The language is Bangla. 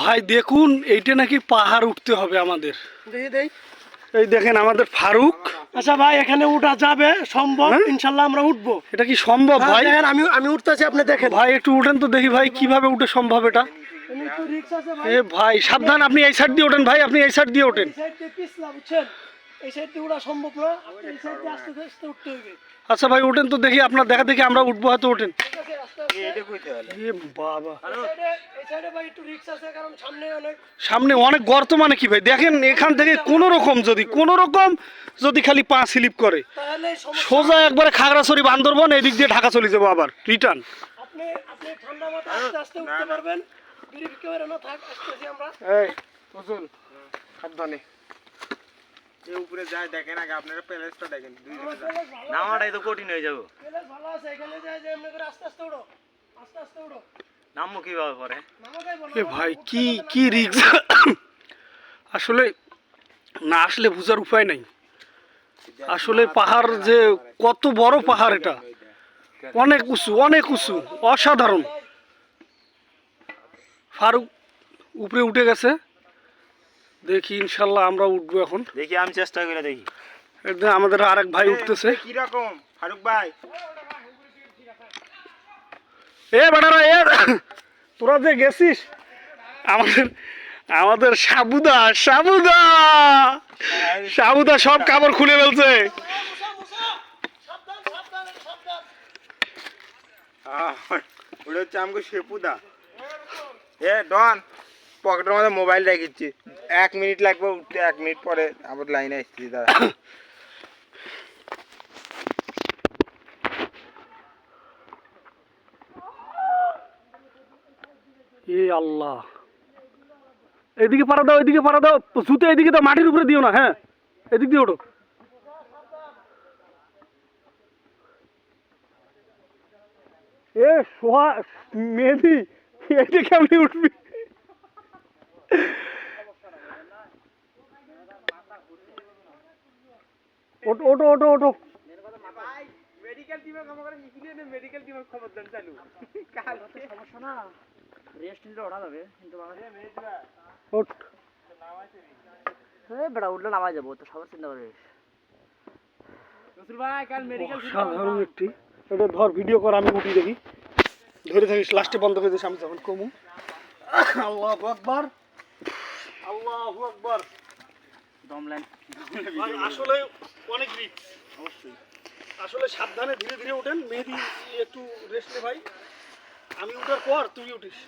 ভাই দেখুন এইটা নাকি পাহাড় উঠতে হবে আমাদের। এই দেখেন আমাদের ফারুক। আচ্ছা ভাই এখানে উঠা যাবে সম্ভব? ইনশাল্লাহ আমরা উঠবো। এটা কি সম্ভব ভাই? আমি উঠতেছি, আপনি দেখেন। ভাই একটু উঠেন তো দেখি ভাই কিভাবে উঠে সম্ভব এটা। এ ভাই সাবধান, আপনি এই সাইড দিয়ে ওঠেন ভাই, আপনি এই সাইড দিয়ে ওঠেন। এই সাইড দিয়ে উঠা সম্ভব না, এই সাইড দিয়ে আস্তে আস্তে উঠতে হবে। আচ্ছা ভাই ওঠেন তো দেখি, আপনার দেখা দেখি আমরা উঠবো, হয়তো ওঠেন। বাবা সামনে অনেক গর্ত, মানে কি ভাই দেখেন এখান থেকে কোন রকম যদি খালি পা স্লিপ করে সোজা একবারে খাগড়াছড়ি বান্দরবন এদিক দিয়ে ঢাকা চলে যাবো আবার রিটার্ন। আপনি ঠান্ডা মাথায় আস্তে আস্তে উঠতে পারবেন। সাবধানে উপরে যায় দেখেন, আগে আপনারা প্যালেসটা দেখেন। নামাটাই তো কঠিন হয়ে যাবে। ভালো আছে, এখানে যায় যে এমনি করে আস্তে আস্তে উঠো, আস্তে আস্তে উঠো। নামো কিভাবে পরে? এ ভাই কি রিস্ক আসলে, না আসলে বুঝার উপায় নাই। আসলে পাহাড় যে কত বড় পাহাড়, এটা অনেক উঁচু অসাধারণ। ফারুক উপরে উঠে গেছে, দেখি ইনশাল্লাহ আমরা উঠবো এখন। দেখি আমি চেষ্টা করে দেখি। আমাদের আরেক ভাই উঠতেছে। কি রকম ফারুক ভাই? এ বেটারা তোরা যে গেছিস, আমাদের সাবুদা সব কাপড় খুলে ফেলছে। ওটা হচ্ছে আমাকে শেপুদা। ডন পকেটের মধ্যে মোবাইল রেখেছি, 1 মিনিট লাগবে উঠতে, 1 মিনিট পরে আবার লাইনে আসছি। দাঁড়া এ আল্লাহ, এদিকে পাড়া দাও, জুতো এদিকে দাও, মাটির উপরে দিও না। হ্যাঁ এদিক দিয়ে ওঠো। এ সোহা মেহেদি, এটা কেমনি উঠবি? ওটো মেডিকেল টিমের মেডিকেল টিমের খবর দেন চালু। কালকে সমস্যা না, রেস্ট নিলে ওঠা যাবে, কিন্তু ওঠ। বেড়া উঠলে নামাই যাবো তো, সবার চিন্তা করিস। ভাই কাল মেডিকেল সাধারণ একটি, এটা ধর ভিডিও কর, আমি উঠি দেখি, ধরে থাকিস, লাস্টে বন্ধ করে দিস আমি যখন কমু। আল্লাহু আকবার, আল্লাহু আকবার। দমলেন আসলে অনেক রিস্ক, অবশ্যই। আসলে সাবধানে ধীরে ধীরে ওঠেন। মেহেদি একটু রেস্ট নে ভাই, আমি উঠার পর তুই উঠিস।